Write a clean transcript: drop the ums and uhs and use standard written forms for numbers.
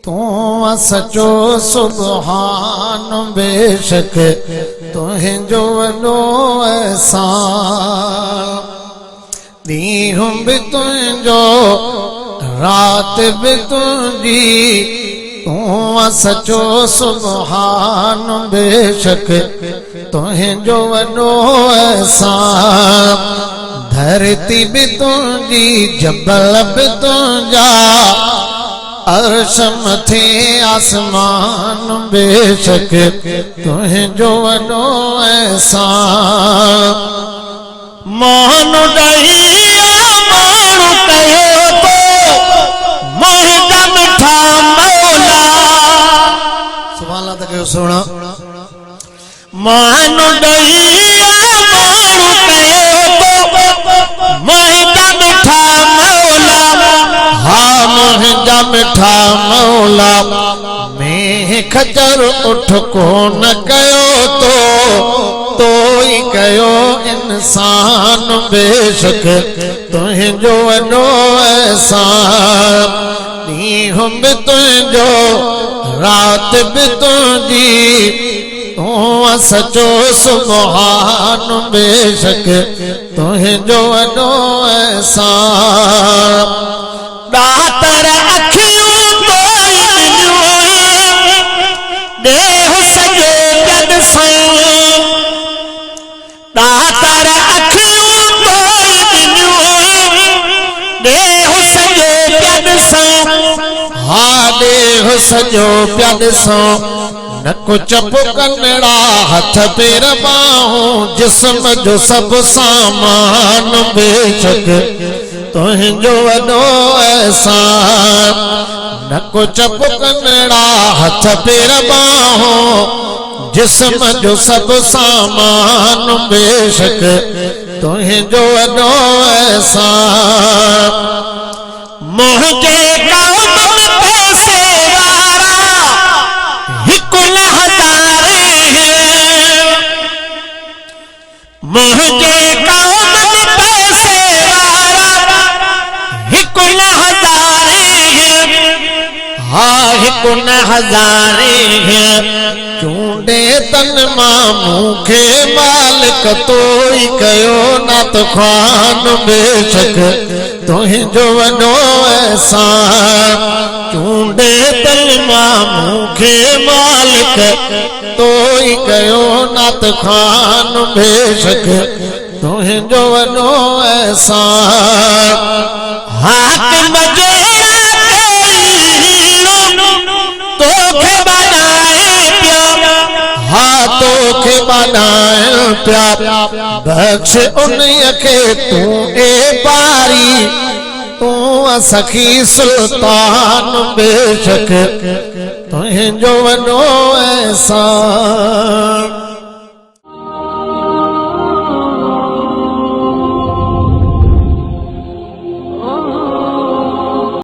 तू सचो सुभान बेशक तुझो वॾो एहसान ॾींहुं भी तुझो रात भी तुझी तू सचो सुभान बेशक तुझो वॾो एहसान धरती भी तुझी जबल भी तुझा अर्श मथे आसमान बेशक तुझो वॾो एहसान मोहन ॾही माण्हू कयो तो मोहगा मिठा मौला सुभान अल्लाह तक सुना मोहन ॾही माण्हू कयो तो मोहगा मिठा मौला हाँ मोहगा मिठा मौला मैं खजर उठ को न कयो तो ही कयो इंसान बेशक तुझो वॾो एहसान ॾींहुं भी तुझो रात भी तुझी तू सचो सुभान बेशक तुझो वॾो एहसान दातर अखियूं तोई ॾेह सॼो जग सां दातर अखियूं तोई ॾेह सॼो जग सां हा ॾेह सॼो प्याद सां नक चप कनड़ा हथ पेर बाहूं जिस्म जो सब सामान बेशक तुझो वॾो एहसान नक चप कनड़ा हथ पेर बाहूं जिस्म जो सब सामान बेशक तुझो वॾो एहसान मुझे कौम में पैसे वारा हिकु न हज़ारे हैं मुझे कौम में पैसे वारा हिकु न हज़ारे हैं हाँ हिकु न हज़ारे हैं चूंडे तन मां मूंखे मालिक तो ही कयो नात ख़्वान बेशक तुझो वॾो एहसान चूंडे तन मां मूंखे मालिक तो ही कयो नात ख़्वान बेशक तुझो वॾो एहसान हाकिम जे तोखे बनाए पिया बख्श उन्हीअ खे तूं ए बारी तूं सखी सुल्तान बेशक तुझो वॾो एहसान।